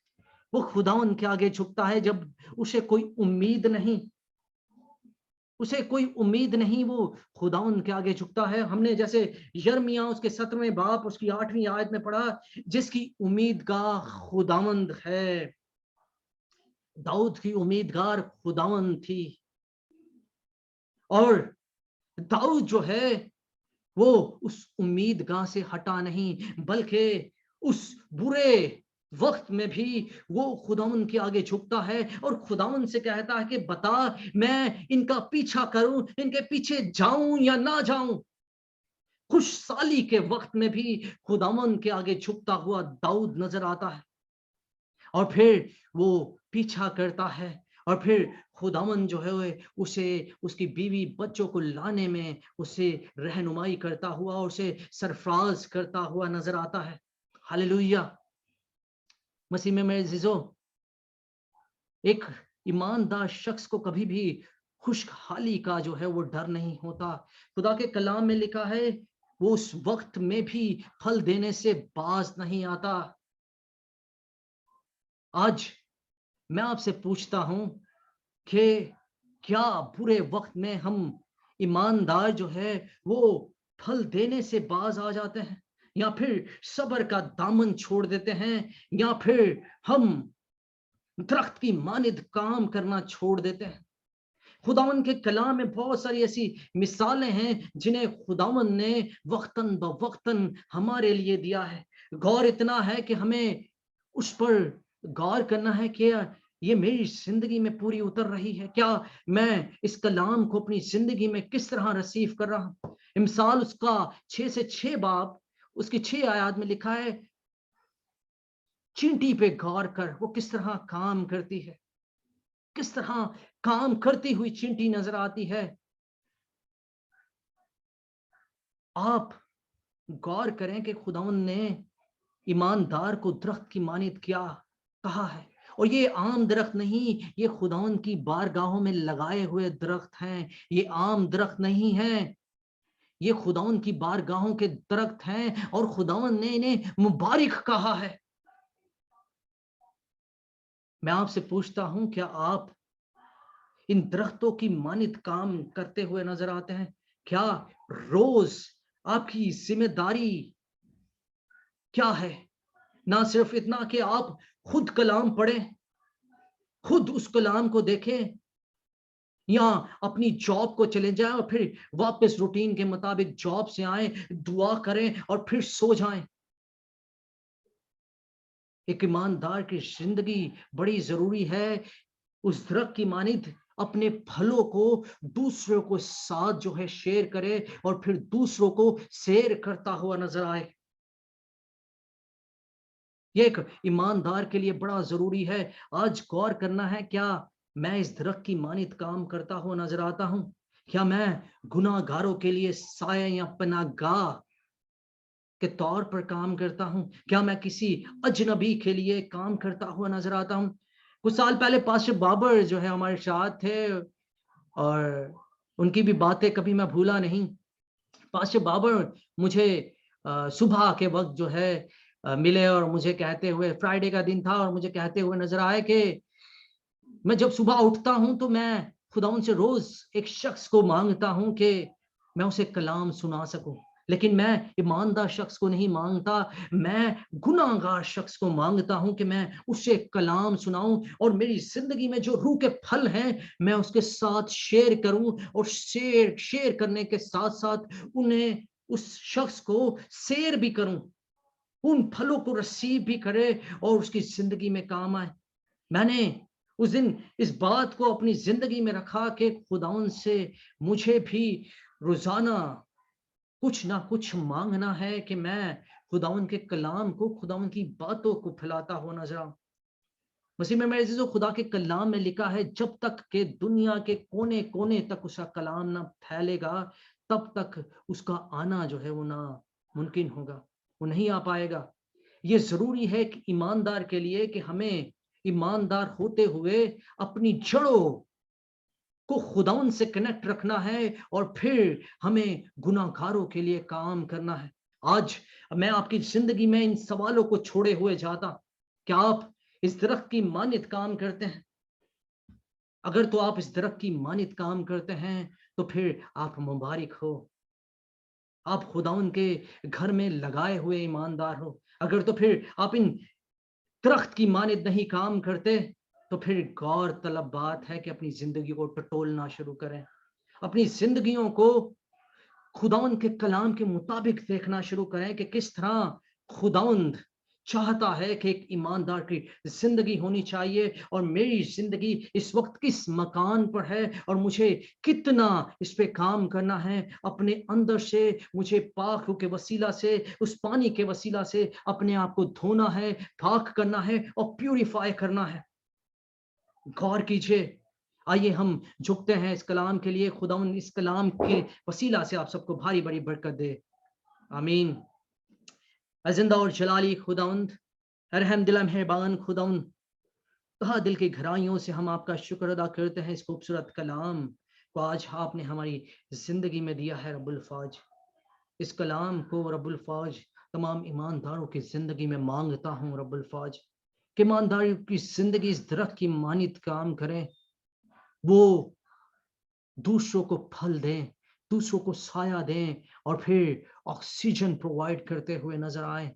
वो खुदावन के आगे झुकता है जब उसे कोई उम्मीद नहीं, उसे कोई उम्मीद नहीं, वो खुदावंद के आगे झुकता है। हमने जैसे यिर्मयाह उसके 17वें बाब उसकी 8वीं आयत में पढ़ा, जिसकी उम्मीदगार खुदावंद है। दाऊद की उम्मीदगार खुदावंद थी और दाऊद जो है वो उस उम्मीदगार से हटा नहीं, बल्कि उस बुरे वक्त में भी वो खुदावंद के आगे झुकता है और खुदावंद से कहता है कि बता मैं इनका पीछा करूं, इनके पीछे जाऊं या ना जाऊं। खुशहाली के वक्त में भी खुदावंद के आगे झुकता हुआ दाऊद नजर आता है और फिर वो पीछा करता है और फिर खुदावंद जो है उसे उसकी बीवी बच्चों को लाने में उसे रहनुमाई करता हुआ और उसे सरफराज करता हुआ नजर आता है। हालेलुया। मसीह में मेरे अजीजों, एक ईमानदार शख्स को कभी भी खुशहाली का जो है वो डर नहीं होता। खुदा के कलाम में लिखा है वो उस वक्त में भी फल देने से बाज नहीं आता। आज मैं आपसे पूछता हूं कि क्या बुरे वक्त में हम ईमानदार जो है वो फल देने से बाज आ जाते हैं, या फिर सब्र का दामन छोड़ देते हैं, या फिर हम दरख्त की मानिद काम करना छोड़ देते हैं। खुदावन के कलाम में बहुत सारी ऐसी मिसालें हैं जिन्हें खुदावन ने वक्तन ब वक्तन हमारे लिए दिया है। गौर इतना है कि हमें उस पर गौर करना है कि ये मेरी जिंदगी में पूरी उतर रही है, क्या मैं इस कलाम को अपनी जिंदगी में किस तरह रिसीव कर रहा हूं। मिसाल उसका 6 से 6 बाब उसकी 6 आयत में लिखा है, चींटी पे गौर कर, वो किस तरह काम करती है, किस तरह काम करती हुई चींटी नजर आती है। आप गौर करें कि खुदावंद ने ईमानदार को दरख्त की मानित क्या कहा है। और ये आम दरख्त नहीं, ये खुदावंद की बारगाहों में लगाए हुए दरख्त हैं, ये आम दरख्त नहीं है, ये खुदावंद की बारगाहों के दरख्त हैं और खुदावंद ने इन्हें मुबारक कहा है। मैं आपसे पूछता हूं, क्या आप इन दरख्तों की मानित काम करते हुए नजर आते हैं? क्या रोज आपकी जिम्मेदारी क्या है? ना सिर्फ इतना कि आप खुद कलाम पढ़ें, खुद उस कलाम को देखें, या अपनी जॉब को चले जाएं और फिर वापस रूटीन के मुताबिक जॉब से आए, दुआ करें और फिर सो जाएं। एक ईमानदार की जिंदगी बड़ी जरूरी है। उस दरख्त की मानिद अपने फलों को दूसरों को साथ जो है शेयर करे और फिर दूसरों को शेयर करता हुआ नजर आए। ये एक ईमानदार के लिए बड़ा जरूरी है। आज गौर करना है, क्या मैं इस दरख्त की मानित काम करता हुआ नजर आता हूं? क्या मैं गुनाहगारों के लिए साया या पनाहगाह के तौर पर काम करता हूँ? क्या मैं किसी अजनबी के लिए काम करता हुआ नजर आता हूँ? कुछ साल पहले पास्टर बाबर जो है हमारे साथ थे, और उनकी भी बातें कभी मैं भूला नहीं। पास्टर बाबर मुझे सुबह के वक्त जो है मिले और मुझे कहते हुए, फ्राइडे का दिन था, और मुझे कहते हुए नजर आए कि मैं जब सुबह उठता हूं तो मैं खुदावंद से रोज एक शख्स को मांगता हूं कि मैं उसे कलाम सुना सकूं, लेकिन मैं ईमानदार शख्स को नहीं मांगता, मैं गुनाहगार शख्स को मांगता हूं कि मैं उसे कलाम सुनाऊं, और मेरी जिंदगी में जो रूह के फल हैं मैं उसके साथ शेयर करूं, और शेयर करने के साथ साथ उन्हें, उस शख्स को शेयर भी करूं, उन फलों को रिसीव भी करे और उसकी जिंदगी में काम आए। मैंने उस दिन इस बात को अपनी जिंदगी में रखा कि खुदावंद से मुझे भी रोजाना कुछ ना कुछ मांगना है कि मैं खुदावंद के कलाम को, खुदावंद की बातों को फैलाता हुआ नजर आऊं। मसीह में मेरे अजीजों, खुदा के कलाम में लिखा है, जब तक के दुनिया के कोने कोने तक उसका कलाम ना फैलेगा, तब तक उसका आना जो है वो ना मुमकिन होगा, वो नहीं आ पाएगा। ये जरूरी है कि ईमानदार के लिए कि हमें ईमानदार होते हुए अपनी जड़ों को खुदाउन से कनेक्ट रखना है, और फिर हमें गुनाहगारों के लिए काम करना है। आज मैं आपकी जिंदगी में इन सवालों को छोड़े हुए जाता, क्या आप इस दरख्त की मानित काम करते हैं? अगर तो आप इस दरख्त की मानित काम करते हैं तो फिर आप मुबारक हो, आप खुदाउन के घर में लगाए हुए ईमानदार हो। अगर तो फिर आप इन दरख्त की मानित नहीं काम करते, तो फिर गौर तलब बात है कि अपनी जिंदगी को टटोलना शुरू करें, अपनी जिंदगियों को खुदावंद के कलाम के मुताबिक देखना शुरू करें कि किस तरह खुदावंद चाहता है कि एक ईमानदार की जिंदगी होनी चाहिए, और मेरी जिंदगी इस वक्त किस मकान पर है और मुझे कितना इस पे काम करना है। अपने अंदर से मुझे पाक के वसीला से, उस पानी के वसीला से अपने आप को धोना है, पाक करना है और प्यूरिफाई करना है। गौर कीजिए, आइए हम झुकते हैं इस कलाम के लिए। खुदावंद इस कलाम के वसीला से आप सबको भारी बड़ी बरकत दे, आमीन। जिंदा और जलाली खुदावंद, रहम दिल मेहरबान खुदावंद, तहा दिल की गहराइयों से हम आपका शुक्र अदा करते हैं इस खूबसूरत कलाम को आज आपने हमारी जिंदगी में दिया है रब्बुल फाज। इस कलाम को रब्बुल फाज तमाम ईमानदारों की जिंदगी में मांगता हूँ रब्बुल फाज, कि ईमानदारी की जिंदगी इस दरख्त की मानित काम करें, वो दूसरों को फल दें, दूसरों को साया दें, और फिर ऑक्सीजन प्रोवाइड करते हुए नजर आए।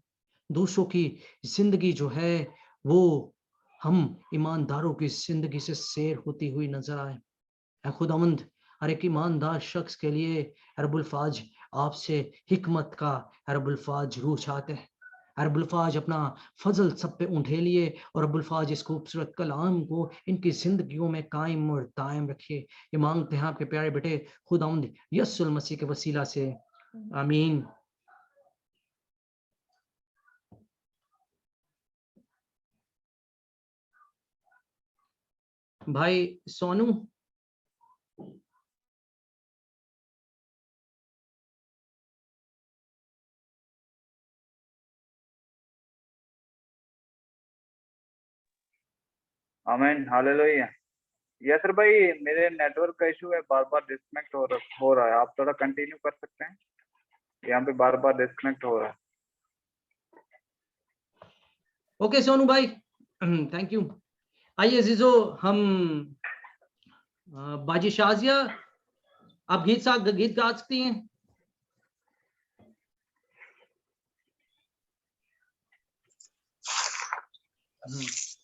दूसरों की जिंदगी जो है वो हम ईमानदारों की जिंदगी से शेयर होती हुई नजर आए। ऐ खुदावंद, हर एक ईमानदार शख्स के लिए रब्बुल फाज आपसे हिकमत का रब्बुल फाज रूह चाहते हैं। रब्बुल फाज अपना फजल सब पे उंडेलिए, और रब्बुल फाज इस खूबसूरत कलाम को इनकी जिंदगियों में कायम और दायम रखिए। ये मांगते हैं आपके प्यारे बेटे खुदावंद यस्सुल मसीह के वसीला से, आमीन। भाई सोनू, आमीन, हालेलुया। यसर भाई, मेरे नेटवर्क का इशू है, बार बार डिस्कनेक्ट हो रहा है। आप थोड़ा कंटिन्यू कर सकते हैं? यहाँ पे बार बार डिस्कनेक्ट हो रहा है। ओके सोनू भाई, थैंक यू। आइए अजीजो, हम बाजी शाजिया, आप गीत गा सकती हैं।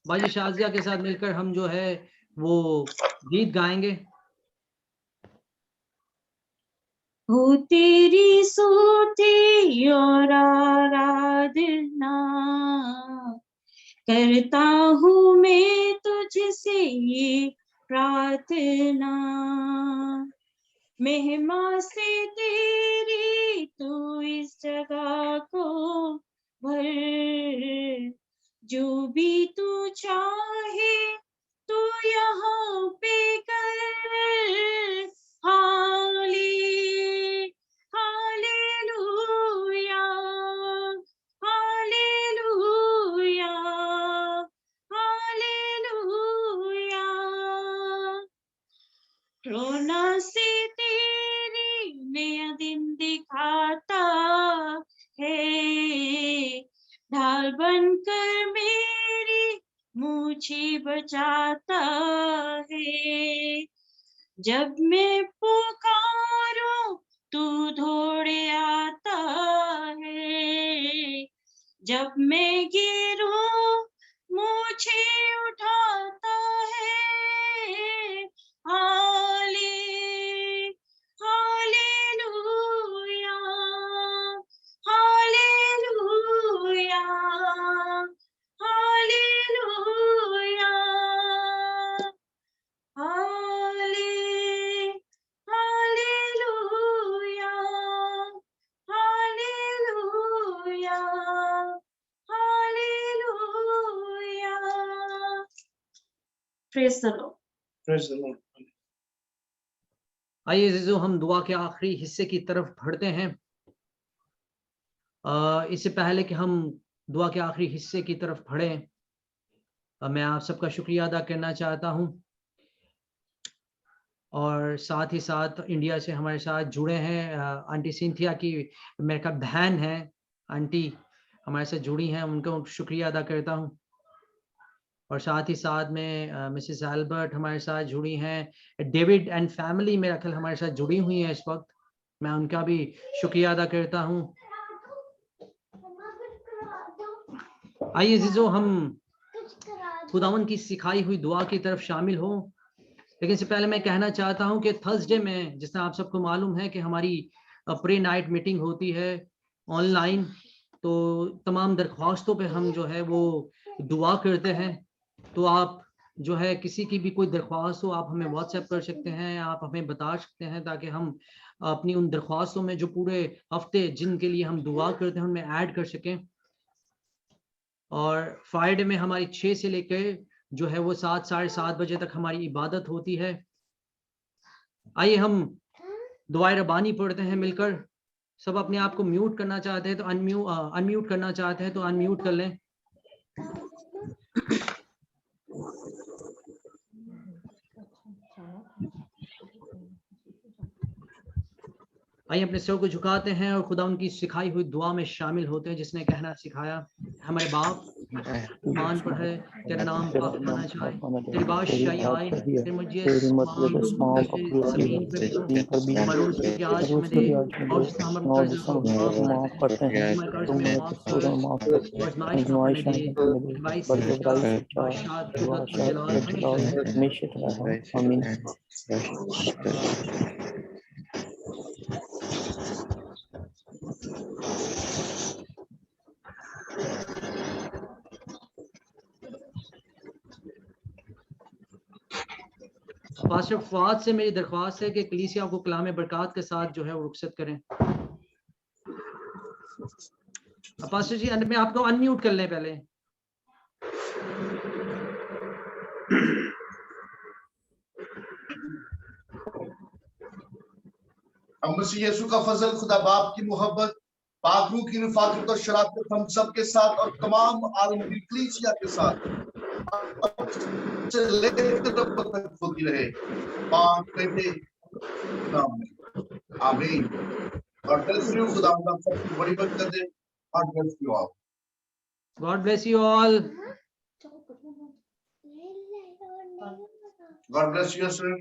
बाजी शाजिया के साथ मिलकर हम जो है वो गीत गाएंगे। हो तेरी स्तुति और आराधना करता हूँ मैं तुझसे ये प्रार्थना, महिमा से तेरी तू इस जगह को भर, जो भी तू चाहे तू यहाँ पे कर। हाले हालेलुया ढाल बनकर मेरी मुझे बचाता है। जब मैं पुकारूं तू दौड़े आता है। जब मैं गिरूं मुझे उठाता है। हाले हालेलुया हालेलुया हालेलुया हाले hallelujah hallelujah hallelujah. Praise the Lord. Praise the Lord. आइए अजीजों, हम दुआ के आखिरी हिस्से की तरफ बढ़ते हैं। इससे पहले कि हम दुआ के आखिरी हिस्से की तरफ बढ़ें, मैं आप सबका शुक्रिया अदा करना चाहता हूं, और साथ ही साथ इंडिया से हमारे साथ जुड़े हैं आंटी सिंथिया की मेरे का बहन है, आंटी हमारे साथ जुड़ी हैं, उनका शुक्रिया अदा करता हूं। और साथ ही साथ में मिसेस एल्बर्ट हमारे साथ जुड़ी हैं, डेविड एंड फैमिली मेरा ख्याल हमारे साथ जुड़ी हुई हैं इस वक्त, मैं उनका भी शुक्रिया अदा करता हूं। आइए अजीजों, हम खुदावन की सिखाई हुई दुआ की तरफ शामिल हो। लेकिन इससे पहले मैं कहना चाहता हूं कि थर्सडे में, जिस तरह आप सबको मालूम है कि हमारी प्रे नाइट मीटिंग होती है ऑनलाइन, तो तमाम दरख्वास्तों पे हम जो है वो दुआ करते हैं। तो आप जो है किसी की भी कोई दरख्वास्त हो, आप हमें व्हाट्सएप कर सकते हैं, आप हमें बता सकते हैं, ताकि हम अपनी उन दरख्वास्तों में जो पूरे हफ्ते जिनके लिए हम दुआ करते हैं उनमें ऐड कर सकें। और फ्राइडे में हमारी 6 से लेकर जो है वो 7 साढ़े 7 बजे तक हमारी इबादत होती है। आइए हम दुआए रबानी पढ़ते हैं मिलकर। सब अपने आप को म्यूट करना चाहते हैं तो अनम्यूट करना चाहते हैं तो अनम्यूट कर लें। आइए अपने सिर को झुकाते हैं और खुदा उनकी सिखाई हुई दुआ में शामिल होते हैं, जिसने कहना सिखाया, हमारे बाप मान पर है, तेरा नाम पाक माना जाए, तेरी बादशाही आए, तेरी मर्जी जमीन पर भी हमारे रोज की आज हमें दे, और जिसने हम कर्ज को माफ करते हैं हमारे कर्ज में माफ कर, और आजमाइश में हमें दे, भाई से बचा, बादशाह कुदरत जलाल हमेशा रहे। आमीन। पास्टर फवाद से मेरी दरख्वास्त है कि कलीसिया को कलाम बरकत के साथ जो है वो रुखसत करें। पास्टर जी मैं आपको अनम्यूट कर लें पहले। हम मसीह यीशु का फजल, खुदा बाप की मोहब्बत, पाक रूह की रफ़ाकत और शराफत हम सब के साथ और तमाम आलमी कलीसिया के साथ से लेकर तब तक होती रहे। पाक बेटे नाम में आमीन। और ब्लेस यू, खुदा आप सबको बड़ी बरकत दे। और bless you all. God bless you all. God bless you sir.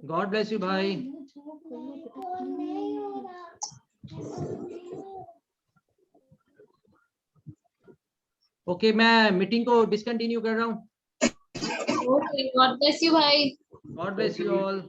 God bless you भाई। ओके, मैं मीटिंग को डिसकंटिन्यू कर रहा हूँ। ओके, गॉड ब्लेस यू भाई। God bless you all.